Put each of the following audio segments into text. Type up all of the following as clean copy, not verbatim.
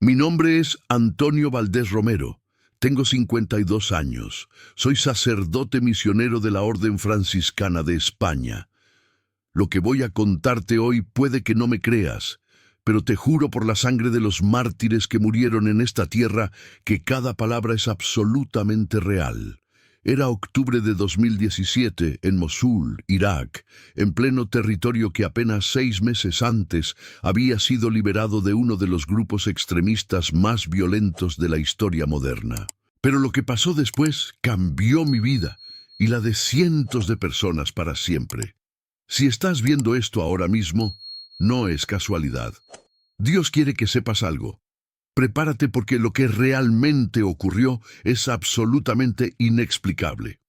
Mi nombre es Antonio Valdés Romero. Tengo 52 años. Soy sacerdote misionero de la Orden Franciscana de España. Lo que voy a contarte hoy puede que no me creas, pero te juro por la sangre de los mártires que murieron en esta tierra que cada palabra es absolutamente real. Era octubre de 2017 en Mosul, Irak, en pleno territorio que apenas 6 meses antes había sido liberado de uno de los grupos extremistas más violentos de la historia moderna. Pero lo que pasó después cambió mi vida y la de cientos de personas para siempre. Si estás viendo esto ahora mismo, no es casualidad. Dios quiere que sepas algo. Prepárate porque lo que realmente ocurrió es absolutamente inexplicable.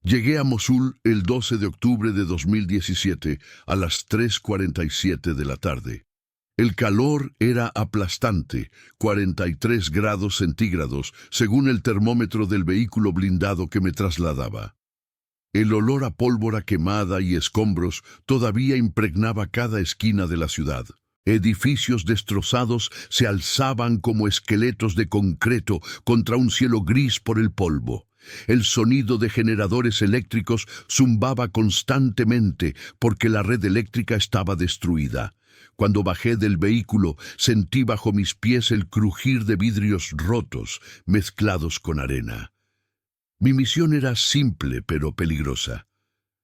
Llegué a Mosul el 12 de octubre de 2017 a las 3:47 de la tarde. El calor era aplastante, 43 grados centígrados, según el termómetro del vehículo blindado que me trasladaba. El olor a pólvora quemada y escombros todavía impregnaba cada esquina de la ciudad. Edificios destrozados se alzaban como esqueletos de concreto contra un cielo gris por el polvo. El sonido de generadores eléctricos zumbaba constantemente porque la red eléctrica estaba destruida. Cuando bajé del vehículo, sentí bajo mis pies el crujir de vidrios rotos, mezclados con arena. Mi misión era simple pero peligrosa.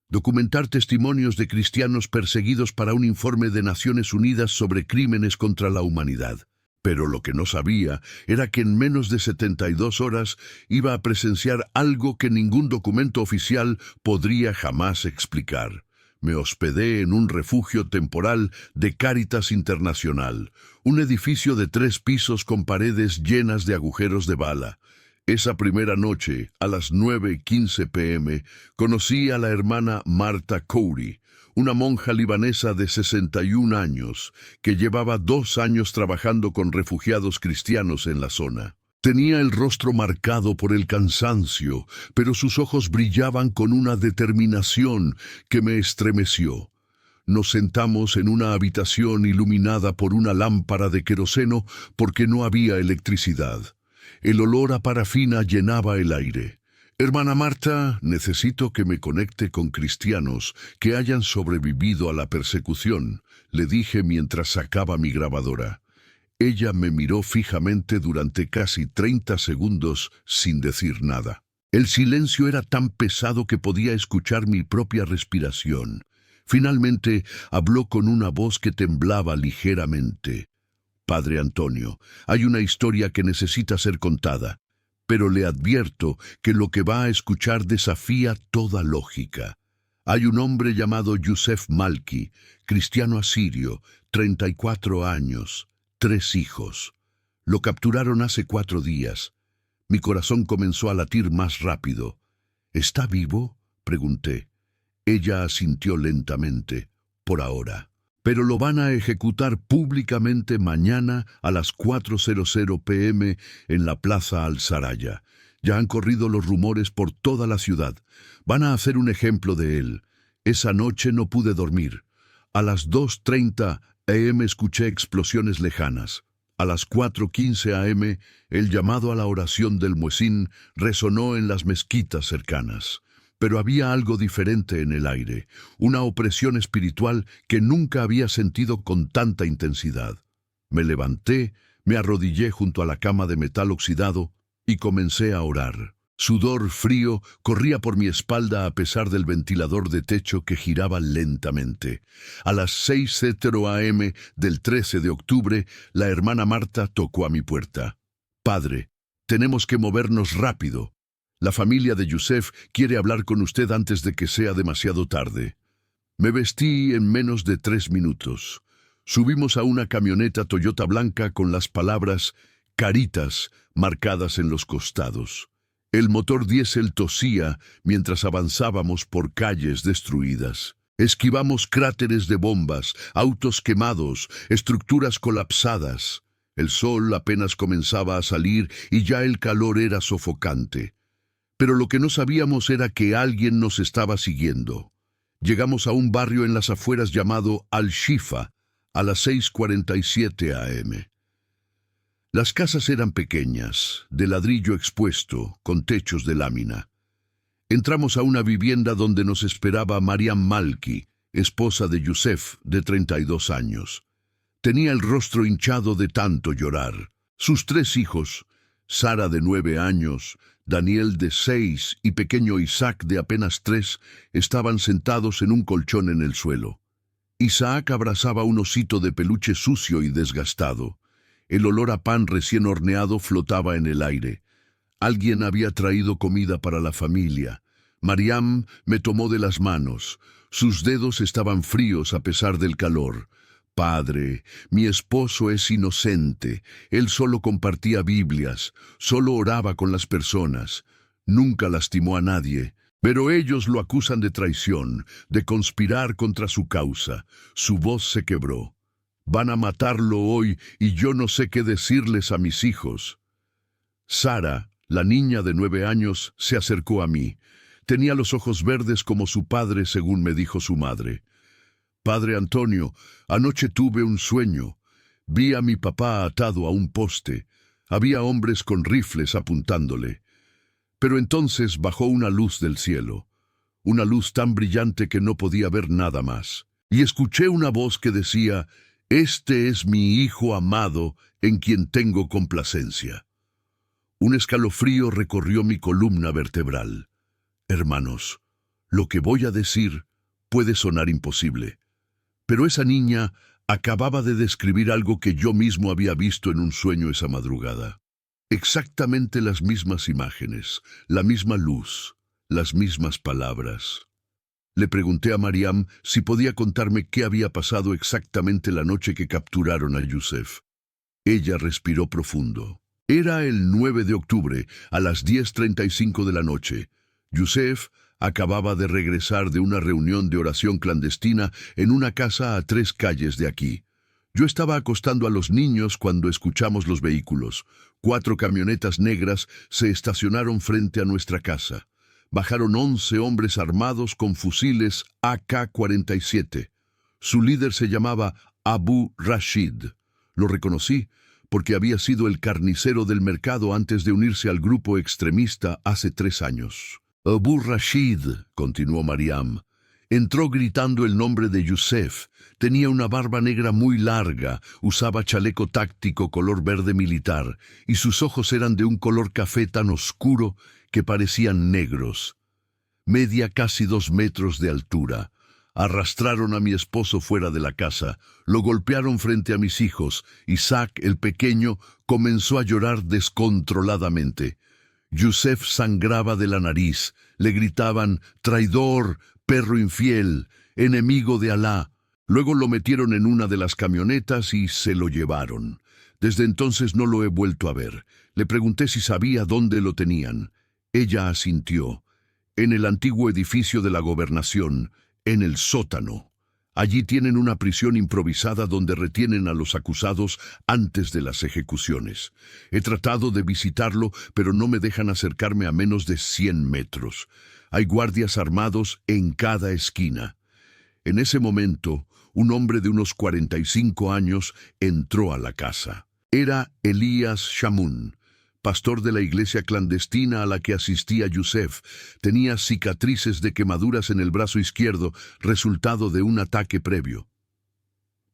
Documentar testimonios de cristianos perseguidos para un informe de Naciones Unidas sobre crímenes contra la humanidad. Pero lo que no sabía era que en menos de 72 horas iba a presenciar algo que ningún documento oficial podría jamás explicar. Me hospedé en un refugio temporal de Cáritas Internacional, un edificio de 3 pisos con paredes llenas de agujeros de bala. Esa primera noche, a las 9:15 p.m., conocí a la hermana Marta Khoury, una monja libanesa de 61 años, que llevaba 2 años trabajando con refugiados cristianos en la zona. Tenía el rostro marcado por el cansancio, pero sus ojos brillaban con una determinación que me estremeció. Nos sentamos en una habitación iluminada por una lámpara de queroseno porque no había electricidad. El olor a parafina llenaba el aire. Hermana Marta, necesito que me conecte con cristianos que hayan sobrevivido a la persecución, le dije mientras sacaba mi grabadora. Ella me miró fijamente durante casi 30 segundos sin decir nada. El silencio era tan pesado que podía escuchar mi propia respiración. Finalmente habló con una voz que temblaba ligeramente. Padre Antonio, hay una historia que necesita ser contada, pero le advierto que lo que va a escuchar desafía toda lógica. Hay un hombre llamado Yusef Malki, cristiano asirio, 34 años, 3 hijos. Lo capturaron hace 4 días. Mi corazón comenzó a latir más rápido. ¿Está vivo?, pregunté. Ella asintió lentamente, por ahora. Pero lo van a ejecutar públicamente mañana a las 4:00 p.m. en la Plaza Al-Saraya. Ya han corrido los rumores por toda la ciudad. Van a hacer un ejemplo de él. Esa noche no pude dormir. A las 2:30 a.m. escuché explosiones lejanas. A las 4:15 a.m. el llamado a la oración del muezín resonó en las mezquitas cercanas. Pero había algo diferente en el aire, una opresión espiritual que nunca había sentido con tanta intensidad. Me levanté, me arrodillé junto a la cama de metal oxidado y comencé a orar. Sudor frío corría por mi espalda a pesar del ventilador de techo que giraba lentamente. A las 6:00 a.m. del 13 de octubre, la hermana Marta tocó a mi puerta. Padre, tenemos que movernos rápido. La familia de Yusef quiere hablar con usted antes de que sea demasiado tarde. Me vestí en menos de 3 minutos. Subimos a una camioneta Toyota blanca con las palabras Cáritas marcadas en los costados. El motor diésel tosía mientras avanzábamos por calles destruidas. Esquivamos cráteres de bombas, autos quemados, estructuras colapsadas. El sol apenas comenzaba a salir y ya el calor era sofocante. Pero lo que no sabíamos era que alguien nos estaba siguiendo. Llegamos a un barrio en las afueras llamado Al-Shifa a las 6:47 a.m. Las casas eran pequeñas, de ladrillo expuesto, con techos de lámina. Entramos a una vivienda donde nos esperaba Mariam Malki, esposa de Youssef, de 32 años. Tenía el rostro hinchado de tanto llorar. Sus 3 hijos, Sara de 9 años, Daniel de 6 y pequeño Isaac de apenas 3, estaban sentados en un colchón en el suelo. Isaac abrazaba un osito de peluche sucio y desgastado. El olor a pan recién horneado flotaba en el aire. Alguien había traído comida para la familia. Mariam me tomó de las manos. Sus dedos estaban fríos a pesar del calor. Padre, mi esposo es inocente. Él solo compartía Biblias, solo oraba con las personas. Nunca lastimó a nadie. Pero ellos lo acusan de traición, de conspirar contra su causa. Su voz se quebró. Van a matarlo hoy y yo no sé qué decirles a mis hijos. Sara, la niña de 9 años, se acercó a mí. Tenía los ojos verdes como su padre, según me dijo su madre. Padre Antonio, anoche tuve un sueño. Vi a mi papá atado a un poste. Había hombres con rifles apuntándole. Pero entonces bajó una luz del cielo, una luz tan brillante que no podía ver nada más. Y escuché una voz que decía: «Este es mi hijo amado, en quien tengo complacencia». Un escalofrío recorrió mi columna vertebral. Hermanos, lo que voy a decir puede sonar imposible, pero esa niña acababa de describir algo que yo mismo había visto en un sueño esa madrugada. Exactamente las mismas imágenes, la misma luz, las mismas palabras. Le pregunté a Mariam si podía contarme qué había pasado exactamente la noche que capturaron a Youssef. Ella respiró profundo. Era el 9 de octubre, a las 10:35 de la noche. Youssef acababa de regresar de una reunión de oración clandestina en una casa a 3 calles de aquí. Yo estaba acostando a los niños cuando escuchamos los vehículos. 4 camionetas negras se estacionaron frente a nuestra casa. Bajaron 11 hombres armados con fusiles AK-47. Su líder se llamaba Abu Rashid. Lo reconocí porque había sido el carnicero del mercado antes de unirse al grupo extremista hace 3 años. Abu Rashid, continuó Mariam, entró gritando el nombre de Youssef. Tenía una barba negra muy larga, usaba chaleco táctico color verde militar, y sus ojos eran de un color café tan oscuro que parecían negros. Media casi 2 metros de altura. Arrastraron a mi esposo fuera de la casa, lo golpearon frente a mis hijos. Isaac, el pequeño, comenzó a llorar descontroladamente. Youssef sangraba de la nariz. Le gritaban: «Traidor, perro infiel, enemigo de Alá». Luego lo metieron en una de las camionetas y se lo llevaron. Desde entonces no lo he vuelto a ver. Le pregunté si sabía dónde lo tenían. Ella asintió. En el antiguo edificio de la gobernación, en el sótano. Allí tienen una prisión improvisada donde retienen a los acusados antes de las ejecuciones. He tratado de visitarlo, pero no me dejan acercarme a menos de 100 metros. Hay guardias armados en cada esquina. En ese momento, un hombre de unos 45 años entró a la casa. Era Elías Shamoun, pastor de la iglesia clandestina a la que asistía Youssef. Tenía cicatrices de quemaduras en el brazo izquierdo, resultado de un ataque previo.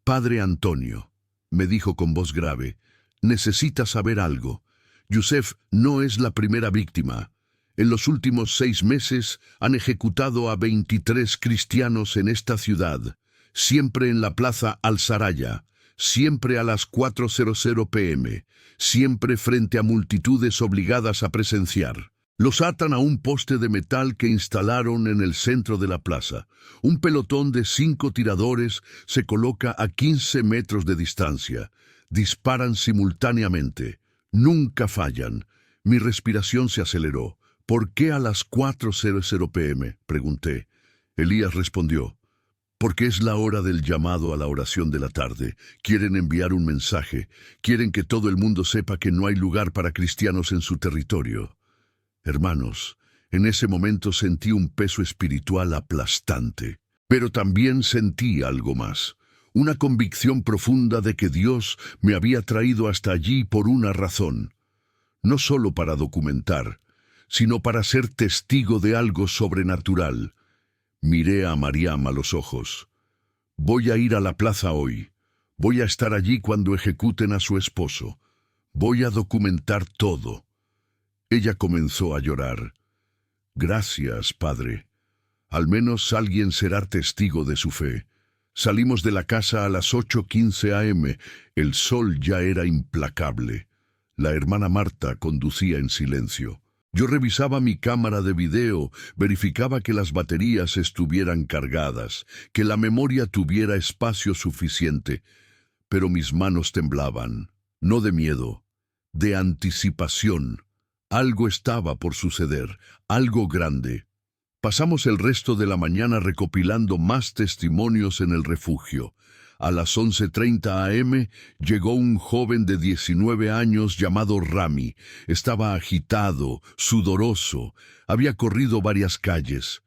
«Padre Antonio», me dijo con voz grave, «necesita saber algo. Youssef no es la primera víctima. En los últimos 6 meses han ejecutado a 23 cristianos en esta ciudad, siempre en la plaza Al-Saraya, siempre a las 4:00 p.m., siempre frente a multitudes obligadas a presenciar. Los atan a un poste de metal que instalaron en el centro de la plaza. Un pelotón de 5 tiradores se coloca a 15 metros de distancia. Disparan simultáneamente. Nunca fallan. Mi respiración se aceleró. «¿Por qué a las 4:00 p.m.?» pregunté. Elías respondió: «Porque es la hora del llamado a la oración de la tarde. Quieren enviar un mensaje. Quieren que todo el mundo sepa que no hay lugar para cristianos en su territorio». Hermanos, en ese momento sentí un peso espiritual aplastante. Pero también sentí algo más. una convicción profunda de que Dios me había traído hasta allí por una razón, no solo para documentar, sino para ser testigo de algo sobrenatural. Miré a Mariam a los ojos. Voy a ir a la plaza hoy. Voy a estar allí cuando ejecuten a su esposo. Voy a documentar todo. Ella comenzó a llorar. Gracias, padre. Al menos alguien será testigo de su fe. Salimos de la casa a las 8:15 a.m. El sol ya era implacable. La hermana Marta conducía en silencio. Yo revisaba mi cámara de video, verificaba que las baterías estuvieran cargadas, que la memoria tuviera espacio suficiente, pero mis manos temblaban, no de miedo, de anticipación. Algo estaba por suceder, algo grande. Pasamos el resto de la mañana recopilando más testimonios en el refugio. A las 11:30 a.m. llegó un joven de 19 años llamado Rami. Estaba agitado, sudoroso. Había corrido varias calles.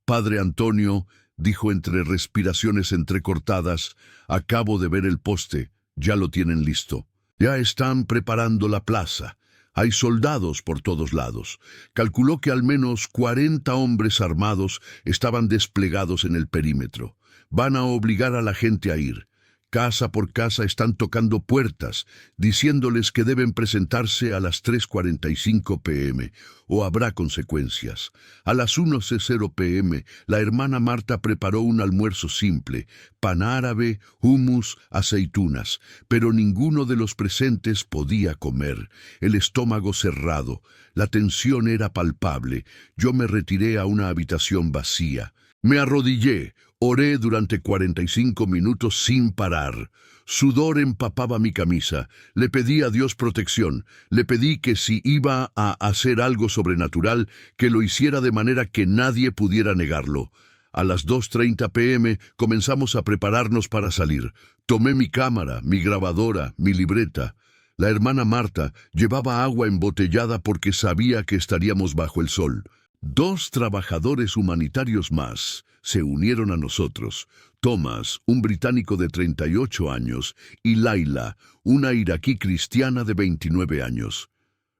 Padre Antonio, dijo entre respiraciones entrecortadas, acabo de ver el poste. Ya lo tienen listo. Ya están preparando la plaza. Hay soldados por todos lados. Calculó que al menos 40 hombres armados estaban desplegados en el perímetro. Van a obligar a la gente a ir. Casa por casa están tocando puertas, diciéndoles que deben presentarse a las 3:45 p.m. o habrá consecuencias. A las 1:00 p.m. la hermana Marta preparó un almuerzo simple, pan árabe, hummus, aceitunas, pero ninguno de los presentes podía comer, el estómago cerrado, la tensión era palpable. Yo me retiré a una habitación vacía. Me arrodillé, oré durante 45 minutos sin parar. Sudor empapaba mi camisa. Le pedí a Dios protección. Le pedí que si iba a hacer algo sobrenatural, que lo hiciera de manera que nadie pudiera negarlo. A las 2:30 p.m. comenzamos a prepararnos para salir. Tomé mi cámara, mi grabadora, mi libreta. La hermana Marta llevaba agua embotellada porque sabía que estaríamos bajo el sol. 2 trabajadores humanitarios más se unieron a nosotros. Thomas, un británico de 38 años, y Laila, una iraquí cristiana de 29 años.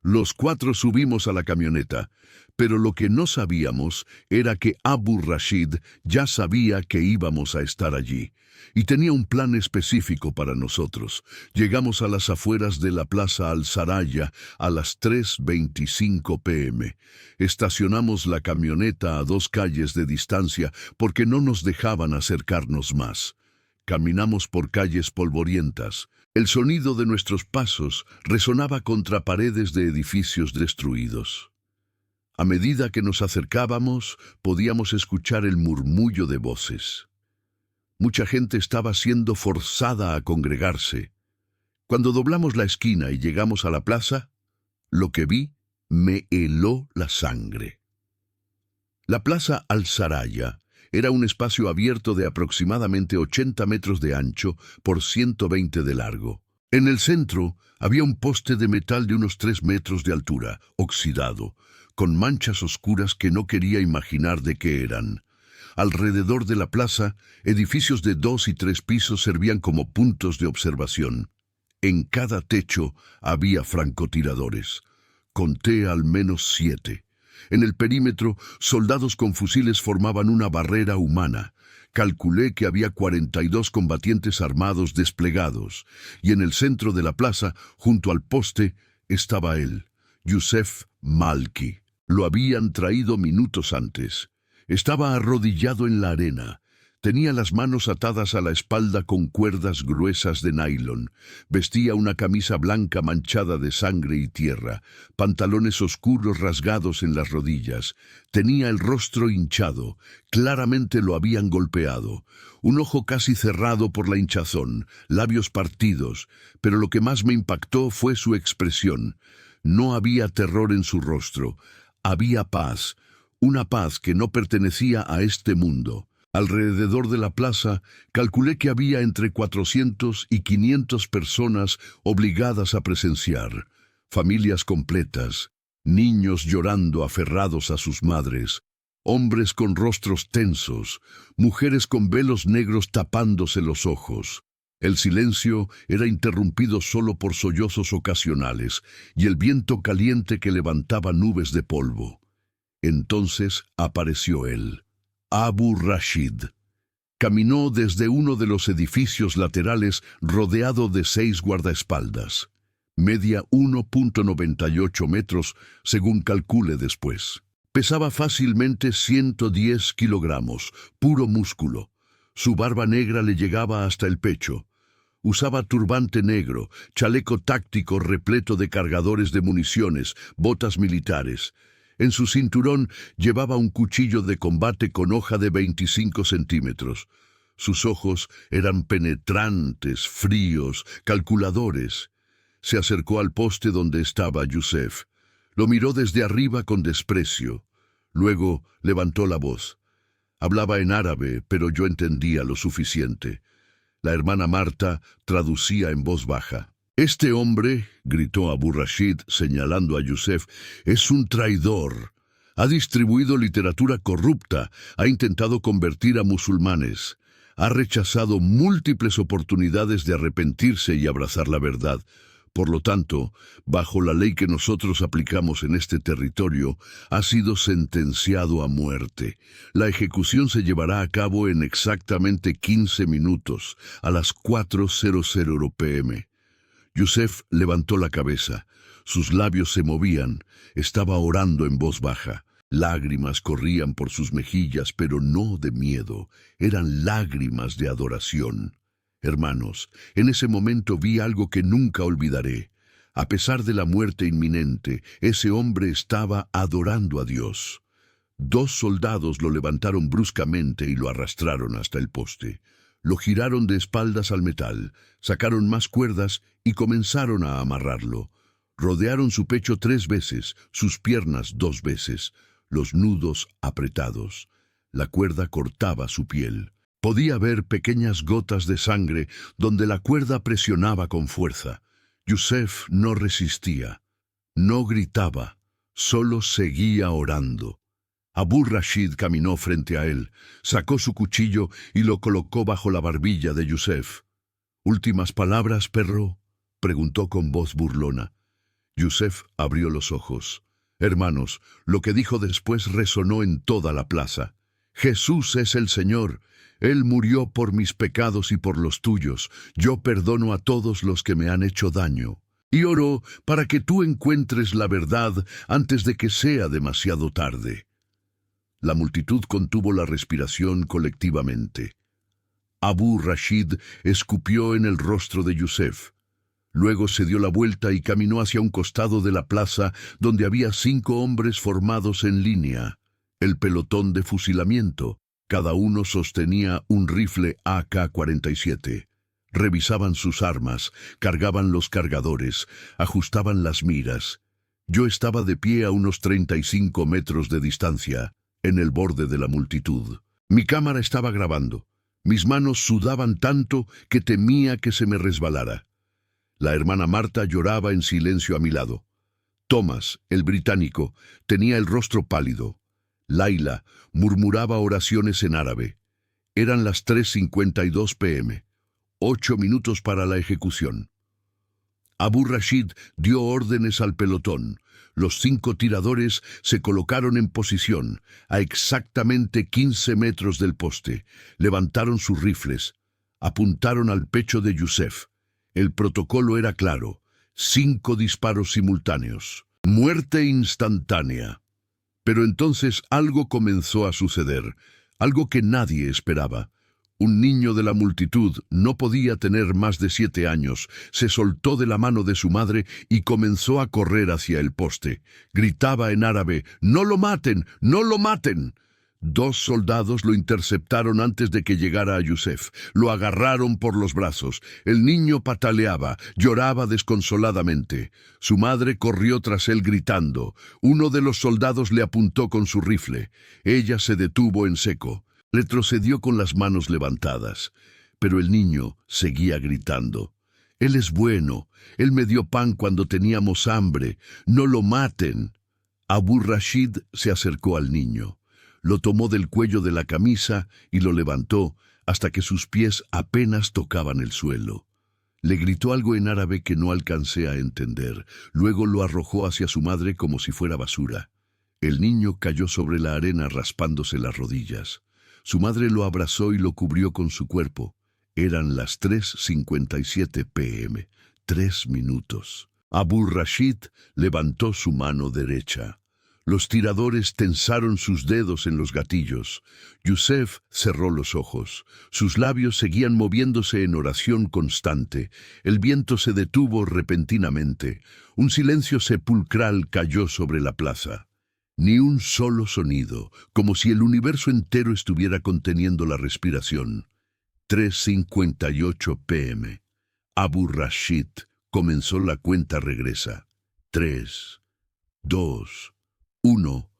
Los 4 subimos a la camioneta, pero lo que no sabíamos era que Abu Rashid ya sabía que íbamos a estar allí, y tenía un plan específico para nosotros. Llegamos a las afueras de la Plaza Al-Saraya a las 3:25 p.m. Estacionamos la camioneta a 2 calles de distancia porque no nos dejaban acercarnos más. Caminamos por calles polvorientas. El sonido de nuestros pasos resonaba contra paredes de edificios destruidos. A medida que nos acercábamos, podíamos escuchar el murmullo de voces. Mucha gente estaba siendo forzada a congregarse. Cuando doblamos la esquina y llegamos a la plaza, lo que vi me heló la sangre. La Plaza Al-Saraya era un espacio abierto de aproximadamente 80 metros de ancho por 120 de largo. En el centro había un poste de metal de unos 3 metros de altura, oxidado, con manchas oscuras que no quería imaginar de qué eran. Alrededor de la plaza, edificios de 2 y 3 pisos servían como puntos de observación. En cada techo había francotiradores. Conté al menos 7. En el perímetro, soldados con fusiles formaban una barrera humana. Calculé que había 42 combatientes armados desplegados, y en el centro de la plaza, junto al poste, estaba él, Youssef Malki. Lo habían traído minutos antes. Estaba arrodillado en la arena. Tenía las manos atadas a la espalda con cuerdas gruesas de nylon. Vestía una camisa blanca manchada de sangre y tierra, pantalones oscuros rasgados en las rodillas. Tenía el rostro hinchado. Claramente lo habían golpeado. Un ojo casi cerrado por la hinchazón, labios partidos. Pero lo que más me impactó fue su expresión. No había terror en su rostro. Había paz. Una paz que no pertenecía a este mundo. Alrededor de la plaza, calculé que había entre 400 y 500 personas obligadas a presenciar. Familias completas, niños llorando aferrados a sus madres, Hombres con rostros tensos, mujeres con velos negros tapándose los ojos. El silencio era interrumpido solo por sollozos ocasionales y el viento caliente que levantaba nubes de polvo. Entonces apareció él, Abu Rashid. Caminó desde uno de los edificios laterales rodeado de 6 guardaespaldas. Media 1,98 metros, según calcule después. Pesaba fácilmente 110 kilogramos, puro músculo. Su barba negra le llegaba hasta el pecho. Usaba turbante negro, chaleco táctico repleto de cargadores de municiones, botas militares. En su cinturón llevaba un cuchillo de combate con hoja de 25 centímetros. Sus ojos eran penetrantes, fríos, calculadores. Se acercó al poste donde estaba Yusef. Lo miró desde arriba con desprecio. Luego levantó la voz. Hablaba en árabe, pero yo entendía lo suficiente. La hermana Marta traducía en voz baja. «Este hombre», gritó Abu Rashid señalando a Yusef, «es un traidor. Ha distribuido literatura corrupta, ha intentado convertir a musulmanes. Ha rechazado múltiples oportunidades de arrepentirse y abrazar la verdad. Por lo tanto, bajo la ley que nosotros aplicamos en este territorio, ha sido sentenciado a muerte. La ejecución se llevará a cabo en exactamente 15 minutos, a las 4:00 p.m. Yusef levantó la cabeza. Sus labios se movían. Estaba orando en voz baja. Lágrimas corrían por sus mejillas, pero no de miedo. Eran lágrimas de adoración. Hermanos, en ese momento vi algo que nunca olvidaré. A pesar de la muerte inminente, ese hombre estaba adorando a Dios. 2 soldados lo levantaron bruscamente y lo arrastraron hasta el poste. Lo giraron de espaldas al metal, sacaron más cuerdas y comenzaron a amarrarlo. Rodearon su pecho 3 veces, sus piernas 2 veces, los nudos apretados. La cuerda cortaba su piel. Podía ver pequeñas gotas de sangre donde la cuerda presionaba con fuerza. Yusef no resistía, no gritaba, solo seguía orando. Abu Rashid caminó frente a él, sacó su cuchillo y lo colocó bajo la barbilla de Yusef. «¿Últimas palabras, perro?», preguntó con voz burlona. Yusef abrió los ojos. Hermanos, lo que dijo después resonó en toda la plaza. «Jesús es el Señor. Él murió por mis pecados y por los tuyos. Yo perdono a todos los que me han hecho daño. Y oro para que tú encuentres la verdad antes de que sea demasiado tarde». La multitud contuvo la respiración colectivamente. Abu Rashid escupió en el rostro de Yusef. Luego se dio la vuelta y caminó hacia un costado de la plaza donde había 5 hombres formados en línea. El pelotón de fusilamiento. Cada uno sostenía un rifle AK-47. Revisaban sus armas, cargaban los cargadores, ajustaban las miras. Yo estaba de pie a unos 35 metros de distancia, en el borde de la multitud. Mi cámara estaba grabando. Mis manos sudaban tanto que temía que se me resbalara. La hermana Marta lloraba en silencio a mi lado. Thomas, el británico, tenía el rostro pálido. Laila murmuraba oraciones en árabe. Eran las 3:52 p.m. 8 minutos para la ejecución. Abu Rashid dio órdenes al pelotón. Los 5 tiradores se colocaron en posición, a exactamente 15 metros del poste. Levantaron sus rifles. Apuntaron al pecho de Yusef. El protocolo era claro. 5 disparos simultáneos. Muerte instantánea. Pero entonces algo comenzó a suceder, algo que nadie esperaba. Un niño de la multitud, no podía tener más de 7 años, se soltó de la mano de su madre y comenzó a correr hacia el poste. Gritaba en árabe: «¡No lo maten! ¡No lo maten!». 2 soldados lo interceptaron antes de que llegara a Yusef. Lo agarraron por los brazos. El niño pataleaba, lloraba desconsoladamente. Su madre corrió tras él gritando. Uno de los soldados le apuntó con su rifle. Ella se detuvo en seco. Retrocedió con las manos levantadas. Pero el niño seguía gritando. «Él es bueno. Él me dio pan cuando teníamos hambre. No lo maten». Abu Rashid se acercó al niño. lo tomó del cuello de la camisa y lo levantó hasta que sus pies apenas tocaban el suelo. Le gritó algo en árabe que no alcancé a entender. Luego lo arrojó hacia su madre como si fuera basura. El niño cayó sobre la arena raspándose las rodillas. Su madre lo abrazó y lo cubrió con su cuerpo. Eran las 3:57 p.m. 3 minutos. Abu Rashid levantó su mano derecha. Los tiradores tensaron sus dedos en los gatillos. Yusef cerró los ojos. Sus labios seguían moviéndose en oración constante. El viento se detuvo repentinamente. Un silencio sepulcral cayó sobre la plaza. Ni un solo sonido, como si el universo entero estuviera conteniendo la respiración. 3:58 p.m. Abu Rashid comenzó la cuenta regresa. 3, 2, 1.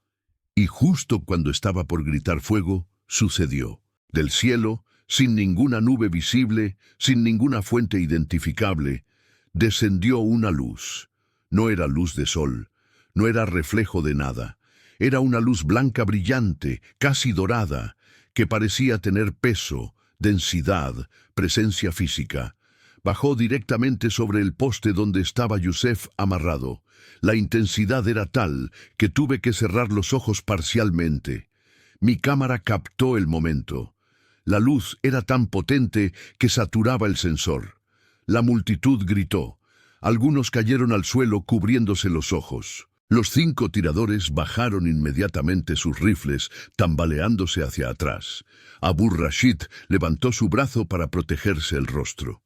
Y justo cuando estaba por gritar fuego, sucedió. Del cielo, sin ninguna nube visible, sin ninguna fuente identificable, descendió una luz. No era luz de sol, no era reflejo de nada. Era una luz blanca brillante, casi dorada, que parecía tener peso, densidad, presencia física. Bajó directamente sobre el poste donde estaba Yusef amarrado. La intensidad era tal que tuve que cerrar los ojos parcialmente. Mi cámara captó el momento. La luz era tan potente que saturaba el sensor. La multitud gritó. Algunos cayeron al suelo cubriéndose los ojos. Los 5 tiradores bajaron inmediatamente sus rifles, tambaleándose hacia atrás. Abu Rashid levantó su brazo para protegerse el rostro.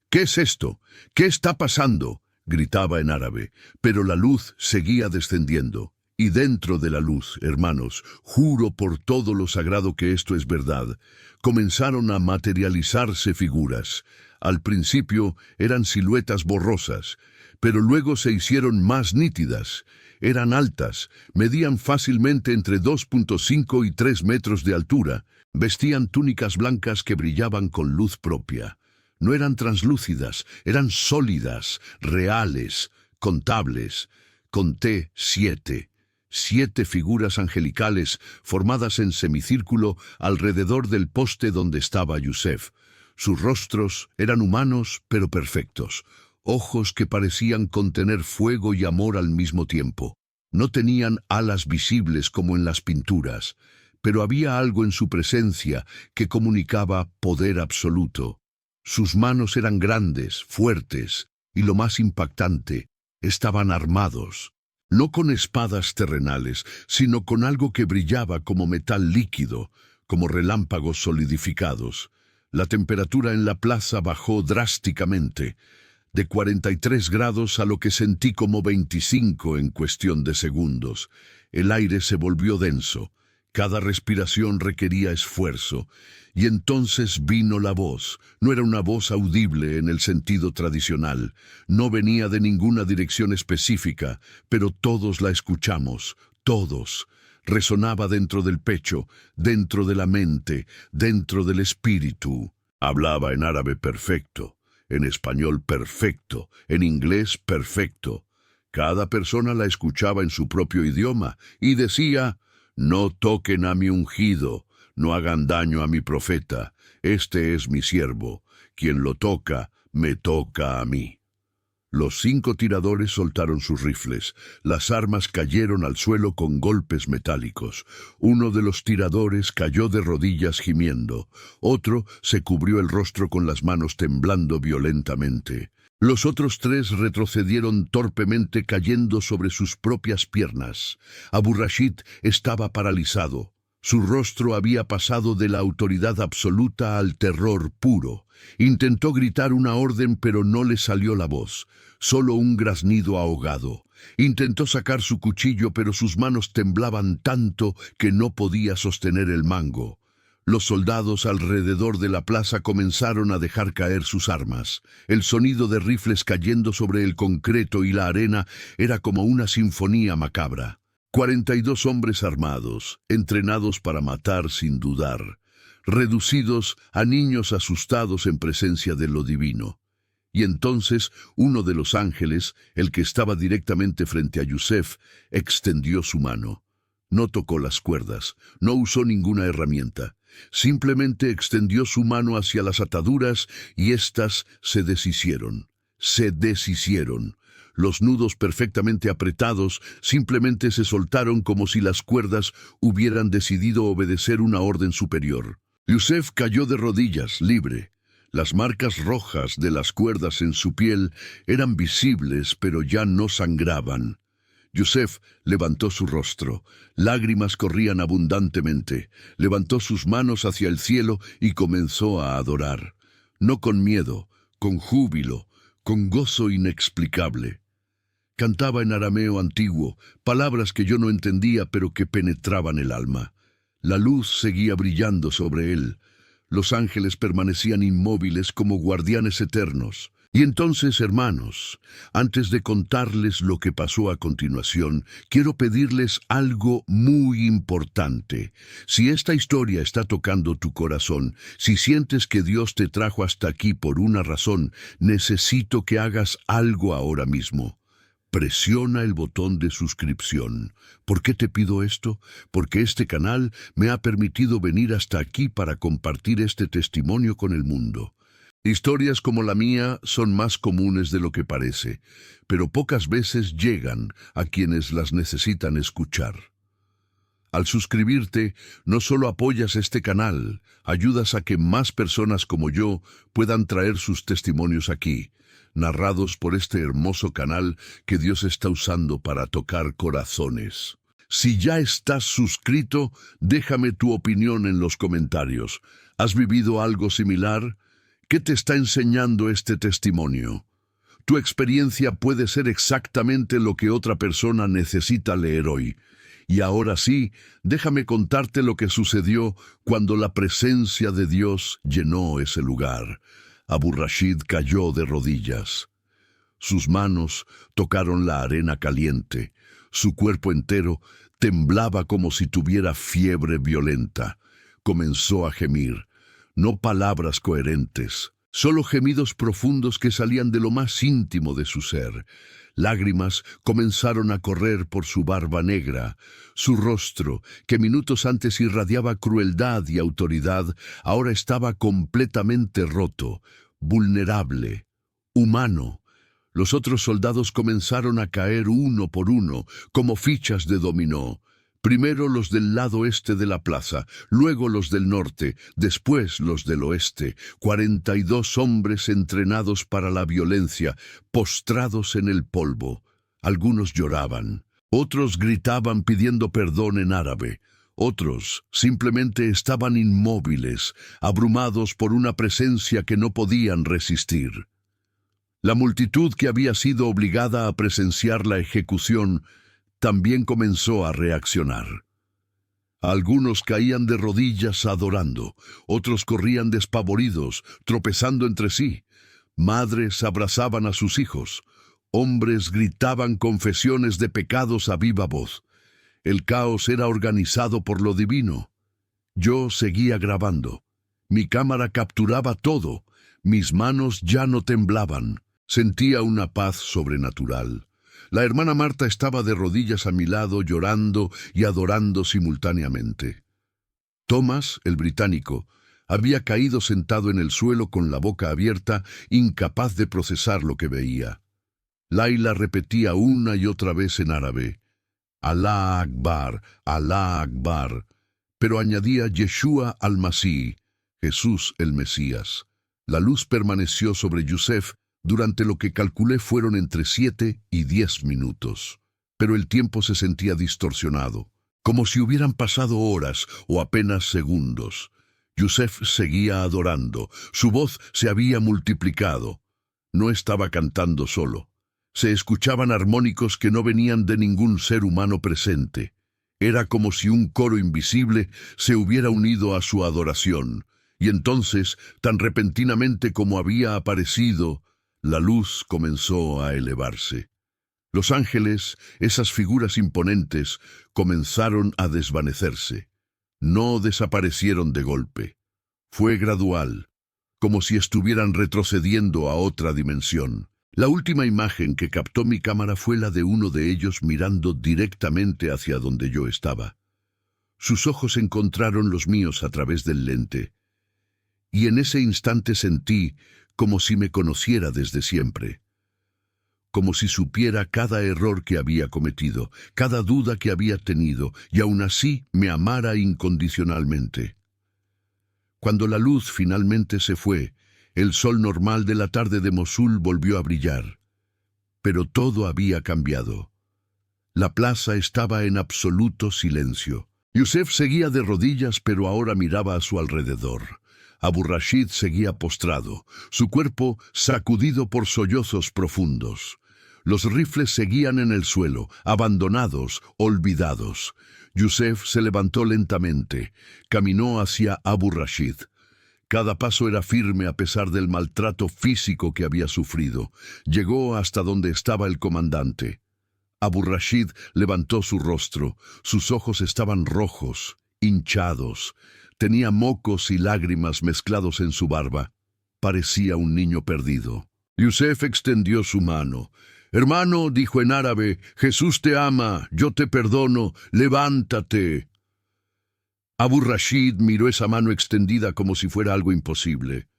«¿Qué es esto? ¿Qué está pasando?», gritaba en árabe, pero la luz seguía descendiendo. Y dentro de la luz, hermanos, juro por todo lo sagrado que esto es verdad, comenzaron a materializarse figuras. Al principio eran siluetas borrosas, pero luego se hicieron más nítidas. Eran altas, medían fácilmente entre 2.5 y 3 metros de altura, vestían túnicas blancas que brillaban con luz propia. No eran translúcidas, eran sólidas, reales, contables. Conté 7. 7 figuras angelicales formadas en semicírculo alrededor del poste donde estaba Yusef. Sus rostros eran humanos pero perfectos, ojos que parecían contener fuego y amor al mismo tiempo. No tenían alas visibles como en las pinturas, pero había algo en su presencia que comunicaba poder absoluto. Sus manos eran grandes, fuertes, y lo más impactante, estaban armados. No con espadas terrenales, sino con algo que brillaba como metal líquido, como relámpagos solidificados. La temperatura en la plaza bajó drásticamente, de 43 grados a lo que sentí como 25 en cuestión de segundos. El aire se volvió denso. Cada respiración requería esfuerzo. Y entonces vino la voz. No era una voz audible en el sentido tradicional. No venía de ninguna dirección específica, pero todos la escuchamos, todos. Resonaba dentro del pecho, dentro de la mente, dentro del espíritu. Hablaba en árabe perfecto, en español perfecto, en inglés perfecto. Cada persona la escuchaba en su propio idioma y decía: «No toquen a mi ungido, no hagan daño a mi profeta, este es mi siervo, quien lo toca, me toca a mí». Los 5 tiradores soltaron sus rifles. Las armas cayeron al suelo con golpes metálicos. Uno de los tiradores cayó de rodillas gimiendo. Otro se cubrió el rostro con las manos temblando violentamente. Los otros 3 retrocedieron torpemente cayendo sobre sus propias piernas. Abu Rashid estaba paralizado. Su rostro había pasado de la autoridad absoluta al terror puro. Intentó gritar una orden, pero no le salió la voz, solo un graznido ahogado. Intentó sacar su cuchillo, pero sus manos temblaban tanto que no podía sostener el mango. Los soldados alrededor de la plaza comenzaron a dejar caer sus armas. El sonido de rifles cayendo sobre el concreto y la arena era como una sinfonía macabra. 42 hombres armados, entrenados para matar sin dudar, reducidos a niños asustados en presencia de lo divino. Y entonces uno de los ángeles, el que estaba directamente frente a Yusef, extendió su mano. No tocó las cuerdas, no usó ninguna herramienta. Simplemente extendió su mano hacia las ataduras y éstas se deshicieron. Se deshicieron. Los nudos perfectamente apretados simplemente se soltaron como si las cuerdas hubieran decidido obedecer una orden superior. Yusef cayó de rodillas, libre. Las marcas rojas de las cuerdas en su piel eran visibles, pero ya no sangraban. Yusef levantó su rostro. Lágrimas corrían abundantemente. Levantó sus manos hacia el cielo y comenzó a adorar. No con miedo, con júbilo, con gozo inexplicable. Cantaba en arameo antiguo, palabras que yo no entendía pero que penetraban el alma. La luz seguía brillando sobre él. Los ángeles permanecían inmóviles como guardianes eternos. Y entonces, hermanos, antes de contarles lo que pasó a continuación, quiero pedirles algo muy importante. Si esta historia está tocando tu corazón, si sientes que Dios te trajo hasta aquí por una razón, necesito que hagas algo ahora mismo. Presiona el botón de suscripción. ¿Por qué te pido esto? Porque este canal me ha permitido venir hasta aquí para compartir este testimonio con el mundo. Historias como la mía son más comunes de lo que parece, pero pocas veces llegan a quienes las necesitan escuchar. Al suscribirte, no solo apoyas este canal, ayudas a que más personas como yo puedan traer sus testimonios aquí, narrados por este hermoso canal que Dios está usando para tocar corazones. Si ya estás suscrito, déjame tu opinión en los comentarios. ¿Has vivido algo similar? ¿Qué te está enseñando este testimonio? Tu experiencia puede ser exactamente lo que otra persona necesita leer hoy. Y ahora sí, déjame contarte lo que sucedió cuando la presencia de Dios llenó ese lugar. Abu Rashid cayó de rodillas. Sus manos tocaron la arena caliente. Su cuerpo entero temblaba como si tuviera fiebre violenta. Comenzó a gemir. No palabras coherentes, solo gemidos profundos que salían de lo más íntimo de su ser. Lágrimas comenzaron a correr por su barba negra. Su rostro, que minutos antes irradiaba crueldad y autoridad, ahora estaba completamente roto, vulnerable, humano. Los otros soldados comenzaron a caer uno por uno, como fichas de dominó. Primero los del lado este de la plaza, luego los del norte, después los del oeste. 42 hombres entrenados para la violencia, postrados en el polvo. Algunos lloraban, otros gritaban pidiendo perdón en árabe. Otros simplemente estaban inmóviles, abrumados por una presencia que no podían resistir. La multitud que había sido obligada a presenciar la ejecución también comenzó a reaccionar. Algunos caían de rodillas adorando, otros corrían despavoridos, tropezando entre sí. Madres abrazaban a sus hijos, hombres gritaban confesiones de pecados a viva voz. El caos era organizado por lo divino. Yo seguía grabando. Mi cámara capturaba todo. Mis manos ya no temblaban. Sentía una paz sobrenatural. La hermana Marta estaba de rodillas a mi lado, llorando y adorando simultáneamente. Thomas, el británico, había caído sentado en el suelo con la boca abierta, incapaz de procesar lo que veía. Laila repetía una y otra vez en árabe, Alá Akbar, Alá Akbar, pero añadía Yeshua al-Masí, Jesús el Mesías. La luz permaneció sobre Yusef durante lo que calculé fueron entre 7 y 10 minutos. Pero el tiempo se sentía distorsionado, como si hubieran pasado horas o apenas segundos. Yusef seguía adorando, su voz se había multiplicado. No estaba cantando solo. Se escuchaban armónicos que no venían de ningún ser humano presente. Era como si un coro invisible se hubiera unido a su adoración. Y entonces, tan repentinamente como había aparecido, la luz comenzó a elevarse. Los ángeles, esas figuras imponentes, comenzaron a desvanecerse. No desaparecieron de golpe. Fue gradual, como si estuvieran retrocediendo a otra dimensión. La última imagen que captó mi cámara fue la de uno de ellos mirando directamente hacia donde yo estaba. Sus ojos encontraron los míos a través del lente, y en ese instante sentí como si me conociera desde siempre, como si supiera cada error que había cometido, cada duda que había tenido, y aún así me amara incondicionalmente. Cuando la luz finalmente se fue, el sol normal de la tarde de Mosul volvió a brillar, pero todo había cambiado. La plaza estaba en absoluto silencio. Yusef seguía de rodillas, pero ahora miraba a su alrededor. Abu Rashid seguía postrado, su cuerpo sacudido por sollozos profundos. Los rifles seguían en el suelo, abandonados, olvidados. Yusef se levantó lentamente, caminó hacia Abu Rashid. Cada paso era firme a pesar del maltrato físico que había sufrido. Llegó hasta donde estaba el comandante. Abu Rashid levantó su rostro. Sus ojos estaban rojos, hinchados. Tenía mocos y lágrimas mezclados en su barba. Parecía un niño perdido. Yusef extendió su mano. «Hermano», dijo en árabe, «Jesús te ama, yo te perdono, levántate». Abu Rashid miró esa mano extendida como si fuera algo imposible.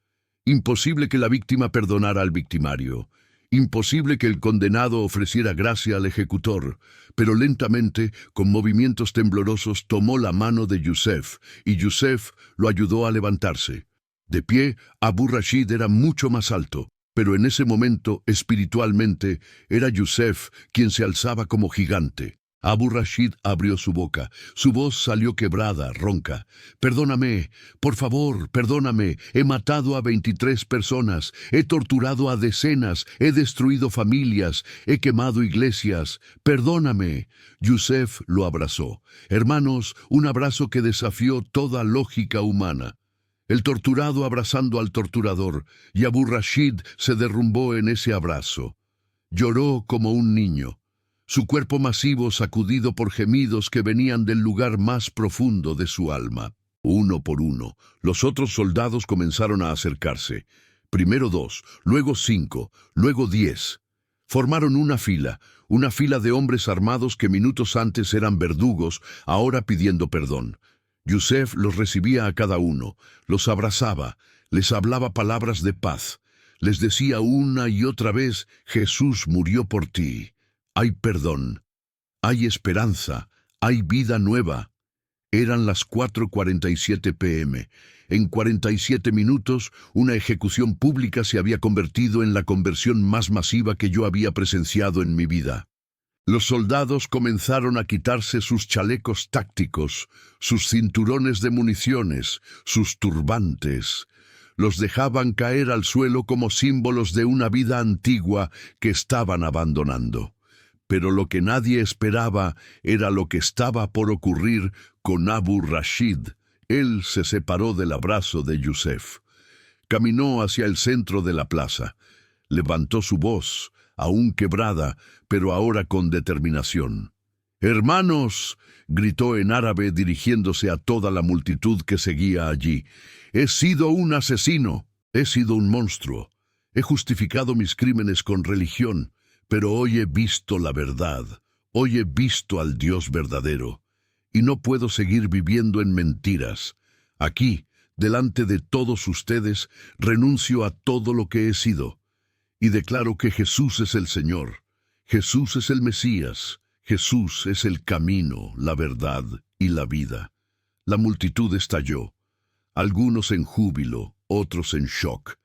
Imposible que la víctima perdonara al victimario. Imposible que el condenado ofreciera gracia al ejecutor. Pero lentamente, con movimientos temblorosos, tomó la mano de Yusef, y Yusef lo ayudó a levantarse. De pie, Abu Rashid era mucho más alto, pero en ese momento, espiritualmente, era Yusef quien se alzaba como gigante. Abu Rashid abrió su boca. Su voz salió quebrada, ronca. «Perdóname, por favor, perdóname. He matado a 23 personas. He torturado a decenas. He destruido familias. He quemado iglesias. Perdóname». Yusef lo abrazó. Hermanos, un abrazo que desafió toda lógica humana. El torturado abrazando al torturador, y Abu Rashid se derrumbó en ese abrazo. Lloró como un niño. Su cuerpo masivo sacudido por gemidos que venían del lugar más profundo de su alma. Uno por uno, los otros soldados comenzaron a acercarse. Primero 2, luego 5, luego 10. Formaron una fila de hombres armados que minutos antes eran verdugos, ahora pidiendo perdón. Yusef los recibía a cada uno, los abrazaba, les hablaba palabras de paz. Les decía una y otra vez, «Jesús murió por ti». Hay perdón, hay esperanza, hay vida nueva. Eran las 4:47 p.m. En 47 minutos, una ejecución pública se había convertido en la conversión más masiva que yo había presenciado en mi vida. Los soldados comenzaron a quitarse sus chalecos tácticos, sus cinturones de municiones, sus turbantes. Los dejaban caer al suelo como símbolos de una vida antigua que estaban abandonando. Pero lo que nadie esperaba era lo que estaba por ocurrir con Abu Rashid. Él se separó del abrazo de Yusef. Caminó hacia el centro de la plaza. Levantó su voz, aún quebrada, pero ahora con determinación. «Hermanos», gritó en árabe dirigiéndose a toda la multitud que seguía allí, «he sido un asesino, he sido un monstruo, he justificado mis crímenes con religión, pero hoy he visto la verdad, hoy he visto al Dios verdadero, y no puedo seguir viviendo en mentiras. Aquí, delante de todos ustedes, renuncio a todo lo que he sido, y declaro que Jesús es el Señor, Jesús es el Mesías, Jesús es el camino, la verdad y la vida». La multitud estalló, algunos en júbilo, otros en shock,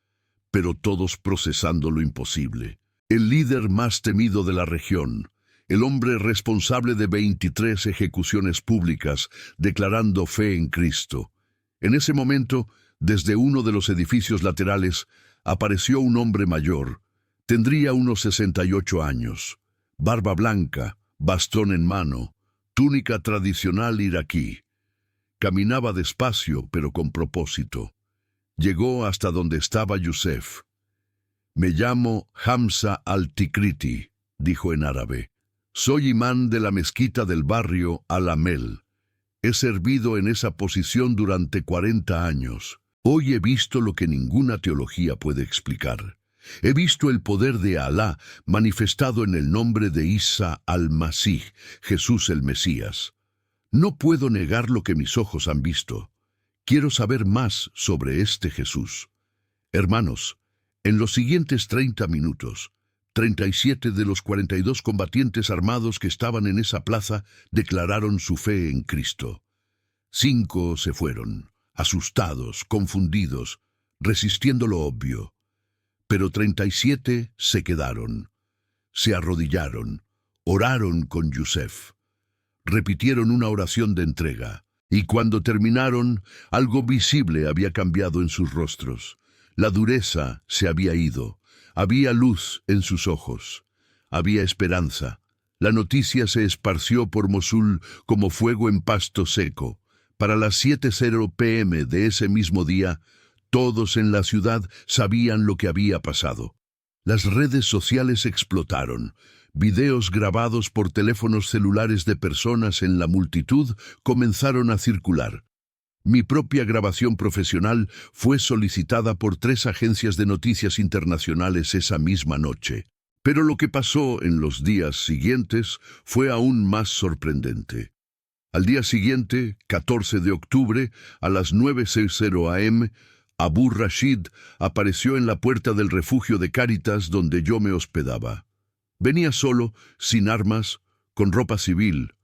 pero todos procesando lo imposible. El líder más temido de la región, el hombre responsable de 23 ejecuciones públicas, declarando fe en Cristo. En ese momento, desde uno de los edificios laterales, apareció un hombre mayor. Tendría unos 68 años, barba blanca, bastón en mano, túnica tradicional iraquí. Caminaba despacio, pero con propósito. Llegó hasta donde estaba Yusef. «Me llamo Hamza al-Tikriti», dijo en árabe. «Soy imán de la mezquita del barrio Al-Amel. He servido en esa posición durante 40 años. Hoy he visto lo que ninguna teología puede explicar. He visto el poder de Alá manifestado en el nombre de Isa al-Masih, Jesús el Mesías. No puedo negar lo que mis ojos han visto. Quiero saber más sobre este Jesús. Hermanos, en los siguientes 30 minutos, 37 de los 42 combatientes armados que estaban en esa plaza declararon su fe en Cristo. 5 se fueron, asustados, confundidos, resistiendo lo obvio. Pero 37 se quedaron, se arrodillaron, oraron con Yusef, repitieron una oración de entrega, y cuando terminaron, algo visible había cambiado en sus rostros. La dureza se había ido, había luz en sus ojos, había esperanza. La noticia se esparció por Mosul como fuego en pasto seco. Para las 7:00 p.m. de ese mismo día, todos en la ciudad sabían lo que había pasado. Las redes sociales explotaron. Videos grabados por teléfonos celulares de personas en la multitud comenzaron a circular. Mi propia grabación profesional fue solicitada por 3 agencias de noticias internacionales esa misma noche. Pero lo que pasó en los días siguientes fue aún más sorprendente. Al día siguiente, 14 de octubre, a las 9:00 a.m., Abu Rashid apareció en la puerta del refugio de Cáritas donde yo me hospedaba. Venía solo, sin armas, con ropa civil.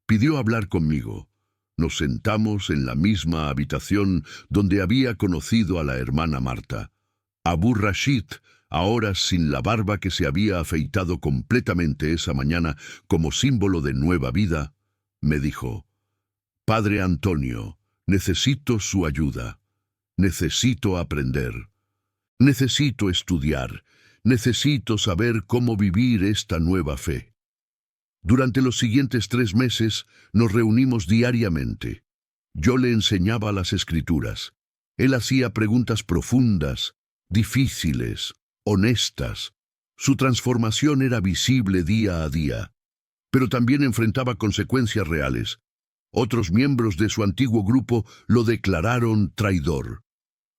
Pidió hablar conmigo. Nos sentamos en la misma habitación donde había conocido a la hermana Marta. Abu Rashid, ahora sin la barba que se había afeitado completamente esa mañana como símbolo de nueva vida, me dijo: «Padre Antonio, necesito su ayuda. Necesito aprender. Necesito estudiar. Necesito saber cómo vivir esta nueva fe». Durante los siguientes 3 meses nos reunimos diariamente. Yo le enseñaba las Escrituras. Él hacía preguntas profundas, difíciles, honestas. Su transformación era visible día a día, pero también enfrentaba consecuencias reales. Otros miembros de su antiguo grupo lo declararon traidor.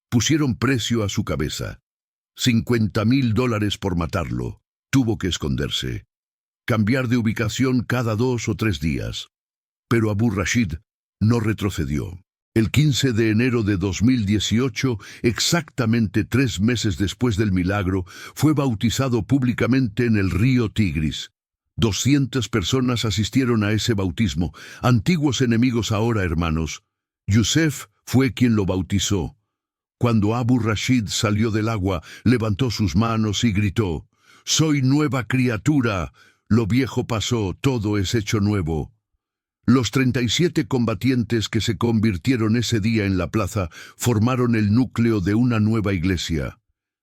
Pusieron precio a su cabeza. $50,000 por matarlo. Tuvo que esconderse. Cambiar de ubicación cada 2 o 3 días. Pero Abu Rashid no retrocedió. El 15 de enero de 2018, exactamente 3 meses después del milagro, fue bautizado públicamente en el río Tigris. 200 personas asistieron a ese bautismo, antiguos enemigos ahora hermanos. Yusef fue quien lo bautizó. Cuando Abu Rashid salió del agua, levantó sus manos y gritó: «Soy nueva criatura, lo viejo pasó, todo es hecho nuevo». Los 37 combatientes que se convirtieron ese día en la plaza formaron el núcleo de una nueva iglesia.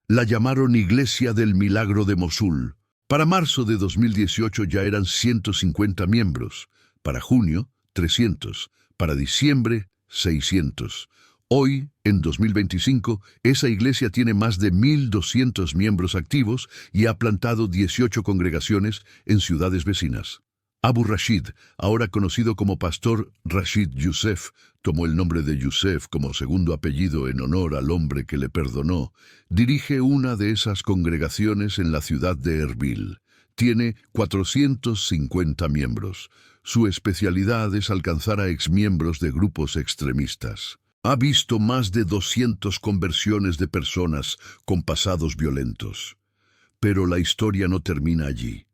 La llamaron Iglesia del Milagro de Mosul. Para marzo de 2018 ya eran 150 miembros. Para junio, 300. Para diciembre, 600. Hoy, en 2025, esa iglesia tiene más de 1,200 miembros activos y ha plantado 18 congregaciones en ciudades vecinas. Abu Rashid, ahora conocido como Pastor Rashid Yusef, tomó el nombre de Yusef como segundo apellido en honor al hombre que le perdonó. Dirige una de esas congregaciones en la ciudad de Erbil. Tiene 450 miembros. Su especialidad es alcanzar a exmiembros de grupos extremistas. Ha visto más de 200 conversiones de personas con pasados violentos. Pero la historia no termina allí.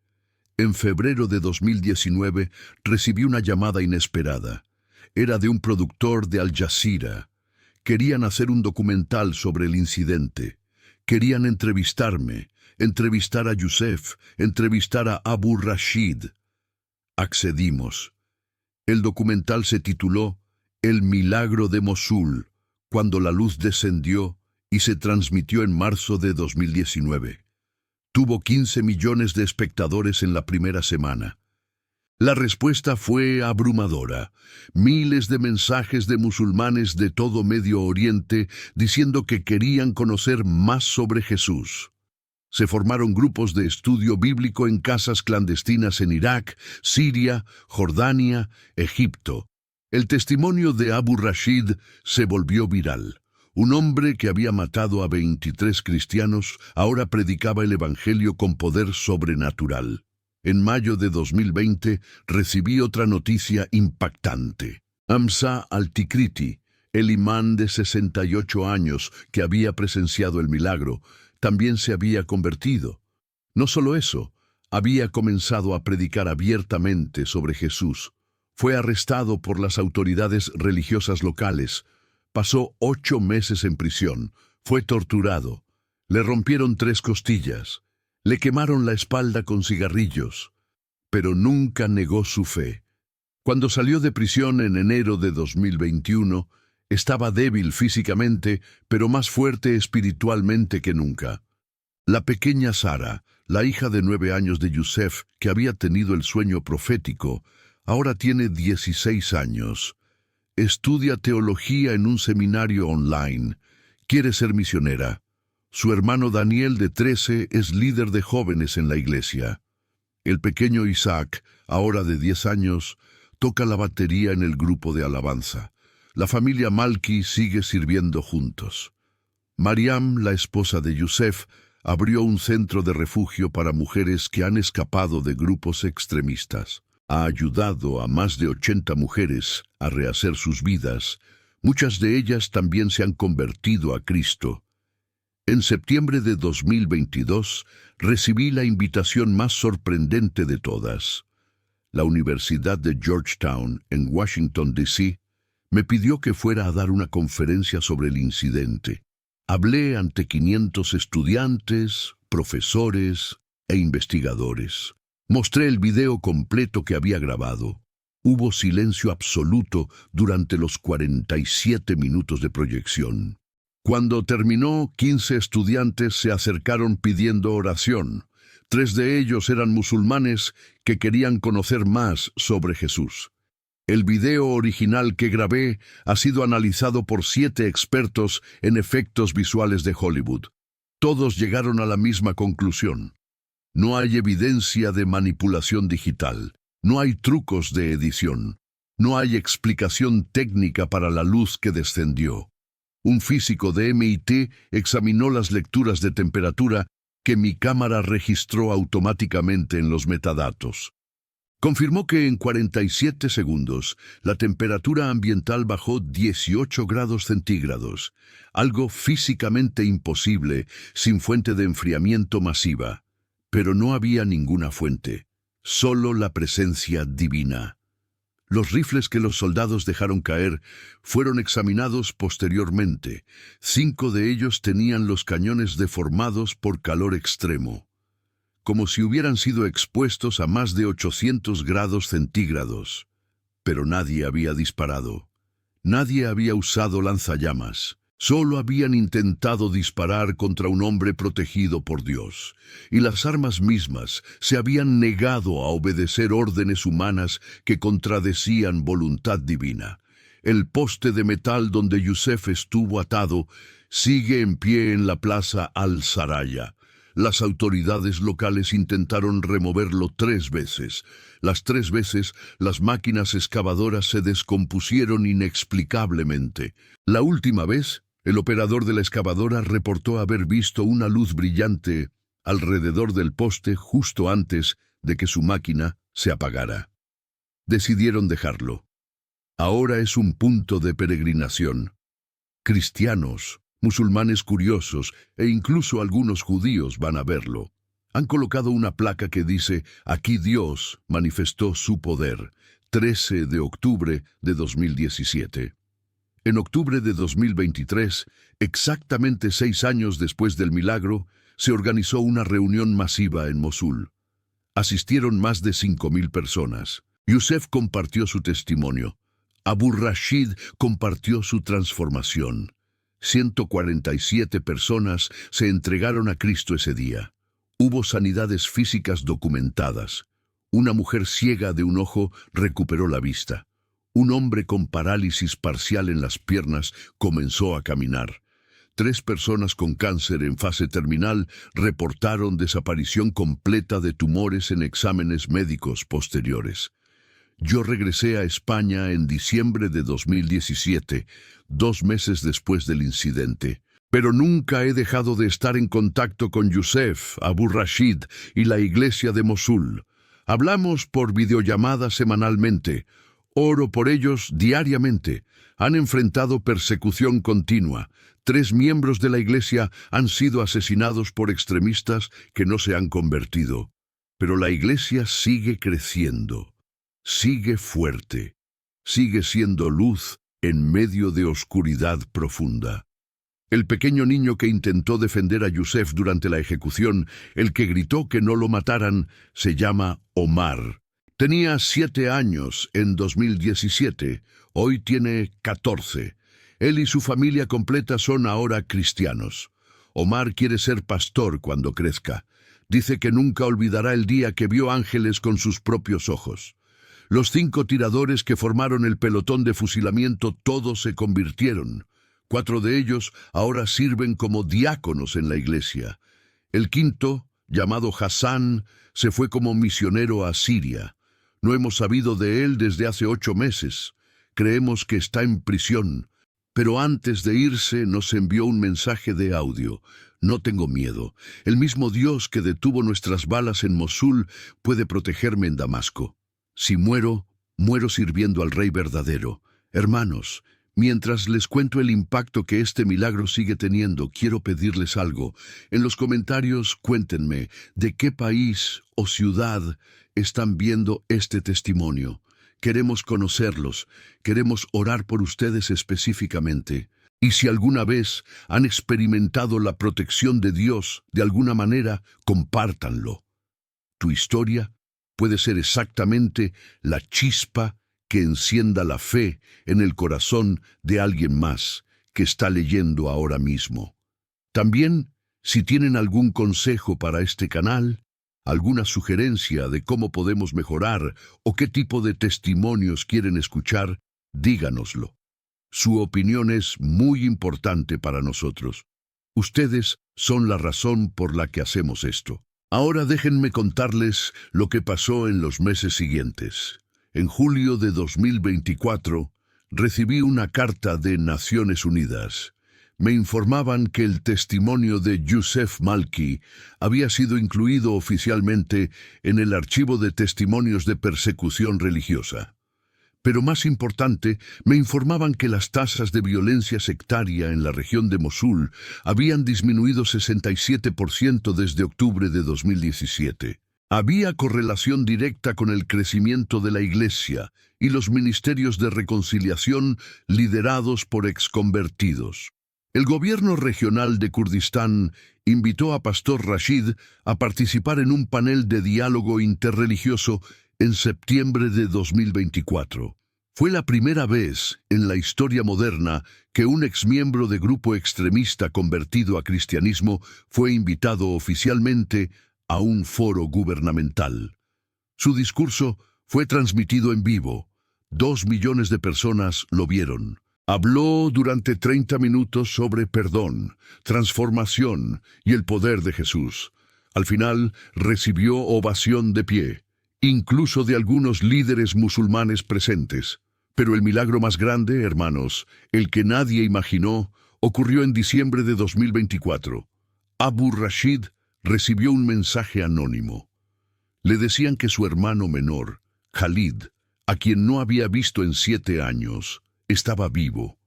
En febrero de 2019 recibí una llamada inesperada. Era de un productor de Al Jazeera. Querían hacer un documental sobre el incidente. Querían entrevistarme, entrevistar a Yusef, entrevistar a Abu Rashid. Accedimos. El documental se tituló El Milagro de Mosul, cuando la luz descendió, y se transmitió en marzo de 2019. Tuvo 15 millones de espectadores en la primera semana. La respuesta fue abrumadora. Miles de mensajes de musulmanes de todo Medio Oriente diciendo que querían conocer más sobre Jesús. Se formaron grupos de estudio bíblico en casas clandestinas en Irak, Siria, Jordania, Egipto. El testimonio de Abu Rashid se volvió viral. Un hombre que había matado a 23 cristianos ahora predicaba el Evangelio con poder sobrenatural. En mayo de 2020 recibí otra noticia impactante. Hamza al-Tikriti, el imán de 68 años que había presenciado el milagro, también se había convertido. No solo eso, había comenzado a predicar abiertamente sobre Jesús. Fue arrestado por las autoridades religiosas locales. Pasó 8 meses en prisión. Fue torturado. Le rompieron 3 costillas. Le quemaron la espalda con cigarrillos. Pero nunca negó su fe. Cuando salió de prisión en enero de 2021, estaba débil físicamente, pero más fuerte espiritualmente que nunca. La pequeña Sara, la hija de 9 años de Youssef, que había tenido el sueño profético, ahora tiene 16 años. Estudia teología en un seminario online. Quiere ser misionera. Su hermano Daniel, de 13, es líder de jóvenes en la iglesia. El pequeño Isaac, ahora de 10 años, toca la batería en el grupo de alabanza. La familia Malki sigue sirviendo juntos. Mariam, la esposa de Youssef, abrió un centro de refugio para mujeres que han escapado de grupos extremistas. Ha ayudado a más de 80 mujeres a rehacer sus vidas. Muchas de ellas también se han convertido a Cristo. En septiembre de 2022 recibí la invitación más sorprendente de todas. La Universidad de Georgetown, en Washington, D.C., me pidió que fuera a dar una conferencia sobre el incidente. Hablé ante 500 estudiantes, profesores e investigadores. Mostré el video completo que había grabado. Hubo silencio absoluto durante los 47 minutos de proyección. Cuando terminó, 15 estudiantes se acercaron pidiendo oración. 3 de ellos eran musulmanes que querían conocer más sobre Jesús. El video original que grabé ha sido analizado por 7 expertos en efectos visuales de Hollywood. Todos llegaron a la misma conclusión. No hay evidencia de manipulación digital. No hay trucos de edición. No hay explicación técnica para la luz que descendió. Un físico de MIT examinó las lecturas de temperatura que mi cámara registró automáticamente en los metadatos. Confirmó que en 47 segundos la temperatura ambiental bajó 18 grados centígrados, algo físicamente imposible sin fuente de enfriamiento masiva. Pero no había ninguna fuente, solo la presencia divina. Los rifles que los soldados dejaron caer fueron examinados posteriormente. 5 de ellos tenían los cañones deformados por calor extremo, como si hubieran sido expuestos a más de 800 grados centígrados. Pero nadie había disparado. Nadie había usado lanzallamas. Solo habían intentado disparar contra un hombre protegido por Dios, y las armas mismas se habían negado a obedecer órdenes humanas que contradecían voluntad divina. El poste de metal donde Youssef estuvo atado sigue en pie en la plaza Al-Saraya. Las autoridades locales intentaron removerlo 3 veces. Las 3 veces, las máquinas excavadoras se descompusieron inexplicablemente. La última vez, el operador de la excavadora reportó haber visto una luz brillante alrededor del poste justo antes de que su máquina se apagara. Decidieron dejarlo. Ahora es un punto de peregrinación. Cristianos, musulmanes curiosos e incluso algunos judíos van a verlo. Han colocado una placa que dice: «Aquí Dios manifestó su poder», 13 de octubre de 2017. En octubre de 2023, exactamente 6 años después del milagro, se organizó una reunión masiva en Mosul. Asistieron más de 5.000 personas. Youssef compartió su testimonio. Abu Rashid compartió su transformación. 147 personas se entregaron a Cristo ese día. Hubo sanidades físicas documentadas. Una mujer ciega de un ojo recuperó la vista. Un hombre con parálisis parcial en las piernas comenzó a caminar. 3 personas con cáncer en fase terminal reportaron desaparición completa de tumores en exámenes médicos posteriores. Yo regresé a España en diciembre de 2017, 2 meses después del incidente. Pero nunca he dejado de estar en contacto con Youssef, Abu Rashid y la iglesia de Mosul. Hablamos por videollamada semanalmente. Oro por ellos diariamente. Han enfrentado persecución continua. 3 miembros de la iglesia han sido asesinados por extremistas que no se han convertido. Pero la iglesia sigue creciendo, sigue fuerte, sigue siendo luz en medio de oscuridad profunda. El pequeño niño que intentó defender a Youssef durante la ejecución, el que gritó que no lo mataran, se llama Omar. Tenía 7 años en 2017, hoy tiene 14. Él y su familia completa son ahora cristianos. Omar quiere ser pastor cuando crezca. Dice que nunca olvidará el día que vio ángeles con sus propios ojos. Los 5 tiradores que formaron el pelotón de fusilamiento todos se convirtieron. 4 de ellos ahora sirven como diáconos en la iglesia. El quinto, llamado Hassan, se fue como misionero a Siria. No hemos sabido de él desde hace 8 meses. Creemos que está en prisión. Pero antes de irse nos envió un mensaje de audio. No tengo miedo. El mismo Dios que detuvo nuestras balas en Mosul puede protegerme en Damasco. Si muero, muero sirviendo al Rey verdadero. Hermanos, mientras les cuento el impacto que este milagro sigue teniendo, quiero pedirles algo. En los comentarios cuéntenme de qué país o ciudad están viendo este testimonio. Queremos conocerlos, queremos orar por ustedes específicamente. Y si alguna vez han experimentado la protección de Dios de alguna manera, compártanlo. Tu historia puede ser exactamente la chispa que encienda la fe en el corazón de alguien más que está leyendo ahora mismo. También, si tienen algún consejo para este canal, alguna sugerencia de cómo podemos mejorar o qué tipo de testimonios quieren escuchar, díganoslo. Su opinión es muy importante para nosotros. Ustedes son la razón por la que hacemos esto. Ahora déjenme contarles lo que pasó en los meses siguientes. En julio de 2024, recibí una carta de Naciones Unidas. Me informaban que el testimonio de Youssef Malki había sido incluido oficialmente en el archivo de testimonios de persecución religiosa. Pero más importante, me informaban que las tasas de violencia sectaria en la región de Mosul habían disminuido 67% desde octubre de 2017. Había correlación directa con el crecimiento de la Iglesia y los ministerios de reconciliación liderados por exconvertidos. El gobierno regional de Kurdistán invitó a Pastor Rashid a participar en un panel de diálogo interreligioso en septiembre de 2024. Fue la primera vez en la historia moderna que un exmiembro de grupo extremista convertido a cristianismo fue invitado oficialmente a un foro gubernamental. Su discurso fue transmitido en vivo. 2 millones de personas lo vieron. Habló durante 30 minutos sobre perdón, transformación y el poder de Jesús. Al final recibió ovación de pie, incluso de algunos líderes musulmanes presentes. Pero el milagro más grande, hermanos, el que nadie imaginó, ocurrió en diciembre de 2024. Abu Rashid recibió un mensaje anónimo. Le decían que su hermano menor, Khalid, a quien no había visto en 7 años, estaba vivo.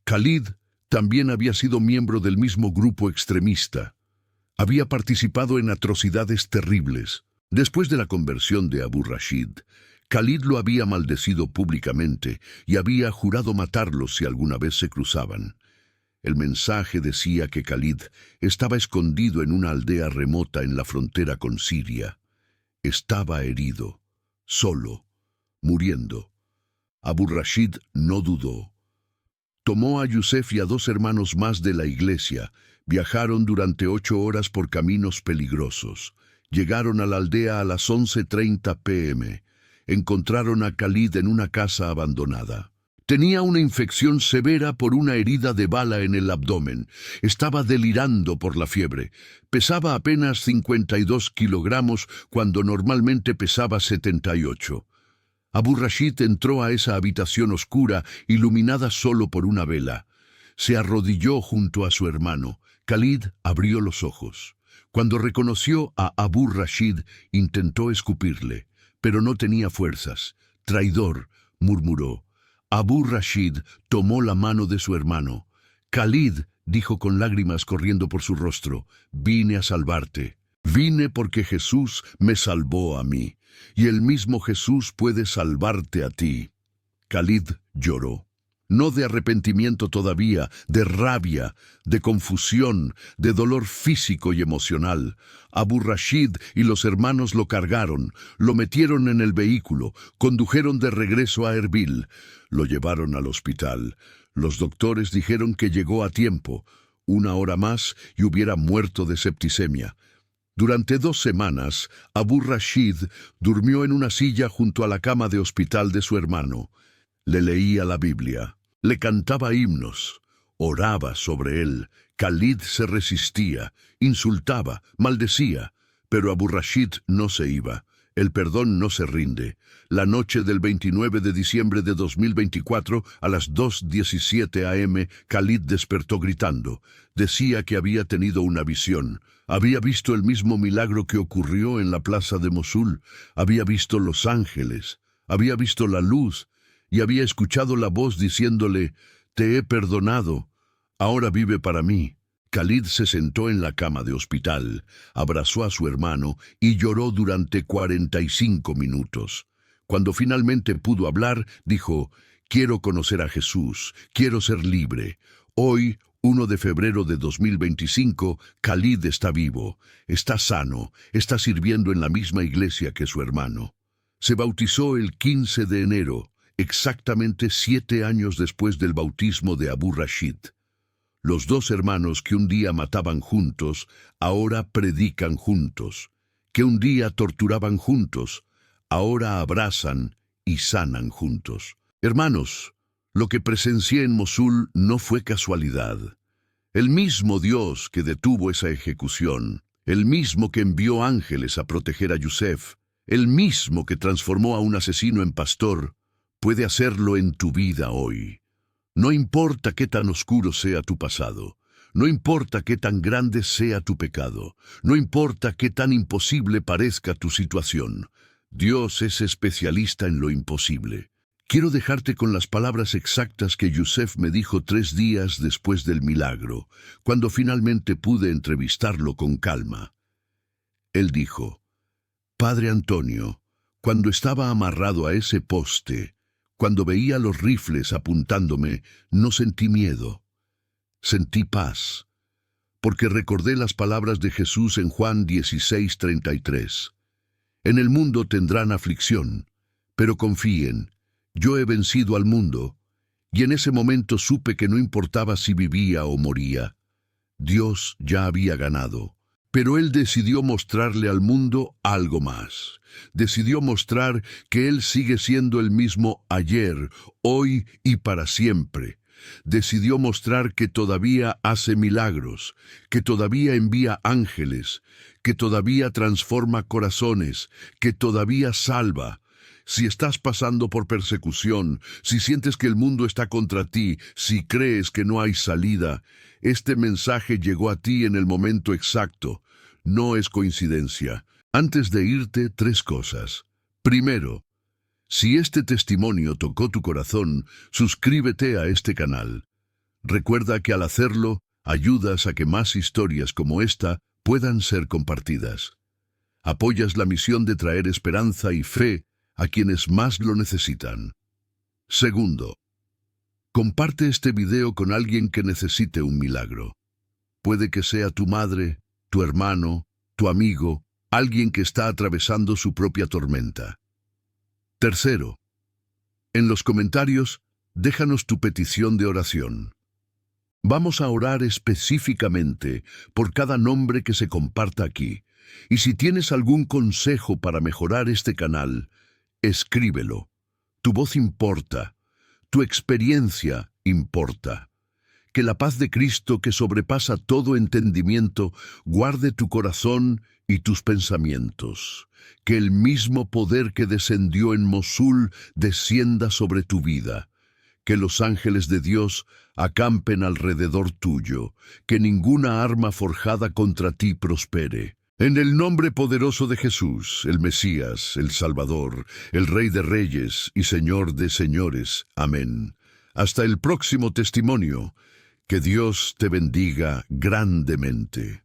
Khalid también había sido miembro del mismo grupo extremista. Había participado en atrocidades terribles. Después de la conversión de Abu Rashid, Khalid lo había maldecido públicamente y había jurado matarlo si alguna vez se cruzaban. El mensaje decía que Khalid estaba escondido en una aldea remota en la frontera con Siria. Estaba herido, solo, muriendo. Abu Rashid no dudó. Tomó a Youssef y a 2 hermanos más de la iglesia. Viajaron durante 8 horas por caminos peligrosos. Llegaron a la aldea a las 11:30 p.m. Encontraron a Khalid en una casa abandonada. Tenía una infección severa por una herida de bala en el abdomen. Estaba delirando por la fiebre. Pesaba apenas 52 kilogramos cuando normalmente pesaba 78. Abu Rashid entró a esa habitación oscura, iluminada solo por una vela. Se arrodilló junto a su hermano. Khalid abrió los ojos. Cuando reconoció a Abu Rashid, intentó escupirle, pero no tenía fuerzas. «Traidor», murmuró. Abu Rashid tomó la mano de su hermano. «Khalid», dijo con lágrimas corriendo por su rostro, «vine a salvarte. Vine porque Jesús me salvó a mí, y el mismo Jesús puede salvarte a ti». Khalid lloró. No de arrepentimiento todavía, de rabia, de confusión, de dolor físico y emocional. Abu Rashid y los hermanos lo cargaron, lo metieron en el vehículo, condujeron de regreso a Erbil, lo llevaron al hospital. Los doctores dijeron que llegó a tiempo, 1 hora más y hubiera muerto de septicemia. Durante 2 semanas, Abu Rashid durmió en una silla junto a la cama de hospital de su hermano. Le leía la Biblia, le cantaba himnos, oraba sobre él. Khalid se resistía, insultaba, maldecía, pero Abu Rashid no se iba. El perdón no se rinde. La noche del 29 de diciembre de 2024, a las 2:17 a.m., Khalid despertó gritando. Decía que había tenido una visión. Había visto el mismo milagro que ocurrió en la plaza de Mosul. Había visto los ángeles. Había visto la luz. Y había escuchado la voz diciéndole, «Te he perdonado, ahora vive para mí». Khalid se sentó en la cama de hospital, abrazó a su hermano y lloró durante 45 minutos. Cuando finalmente pudo hablar, dijo, «Quiero conocer a Jesús, quiero ser libre». Hoy, 1 de febrero de 2025, Khalid está vivo, está sano, está sirviendo en la misma iglesia que su hermano. Se bautizó el 15 de enero. Exactamente 7 años después del bautismo de Abu Rashid. Los 2 hermanos que un día mataban juntos, ahora predican juntos. Que un día torturaban juntos, ahora abrazan y sanan juntos. Hermanos, lo que presencié en Mosul no fue casualidad. El mismo Dios que detuvo esa ejecución, el mismo que envió ángeles a proteger a Yusef, el mismo que transformó a un asesino en pastor, puede hacerlo en tu vida hoy. No importa qué tan oscuro sea tu pasado, no importa qué tan grande sea tu pecado, no importa qué tan imposible parezca tu situación, Dios es especialista en lo imposible. Quiero dejarte con las palabras exactas que Yusef me dijo 3 días después del milagro, cuando finalmente pude entrevistarlo con calma. Él dijo, «Padre Antonio, cuando estaba amarrado a ese poste, cuando veía los rifles apuntándome, no sentí miedo. Sentí paz, porque recordé las palabras de Jesús en Juan 16:33. En el mundo tendrán aflicción, pero confíen, yo he vencido al mundo. Y en ese momento supe que no importaba si vivía o moría. Dios ya había ganado. Pero Él decidió mostrarle al mundo algo más. Decidió mostrar que Él sigue siendo el mismo ayer, hoy y para siempre. Decidió mostrar que todavía hace milagros, que todavía envía ángeles, que todavía transforma corazones, que todavía salva. Si estás pasando por persecución, si sientes que el mundo está contra ti, si crees que no hay salida, este mensaje llegó a ti en el momento exacto. No es coincidencia. Antes de irte, 3 cosas. Primero, si este testimonio tocó tu corazón, suscríbete a este canal. Recuerda que al hacerlo, ayudas a que más historias como esta puedan ser compartidas. Apoyas la misión de traer esperanza y fe a quienes más lo necesitan. Segundo, comparte este video con alguien que necesite un milagro. Puede que sea tu madre, tu hermano, tu amigo, alguien que está atravesando su propia tormenta. Tercero, en los comentarios, déjanos tu petición de oración. Vamos a orar específicamente por cada nombre que se comparta aquí. Y si tienes algún consejo para mejorar este canal, escríbelo. Tu voz importa. Tu experiencia importa. Que la paz de Cristo, que sobrepasa todo entendimiento, guarde tu corazón y tus pensamientos. Que el mismo poder que descendió en Mosul descienda sobre tu vida. Que los ángeles de Dios acampen alrededor tuyo. Que ninguna arma forjada contra ti prospere. En el nombre poderoso de Jesús, el Mesías, el Salvador, el Rey de Reyes y Señor de Señores. Amén. Hasta el próximo testimonio. Que Dios te bendiga grandemente.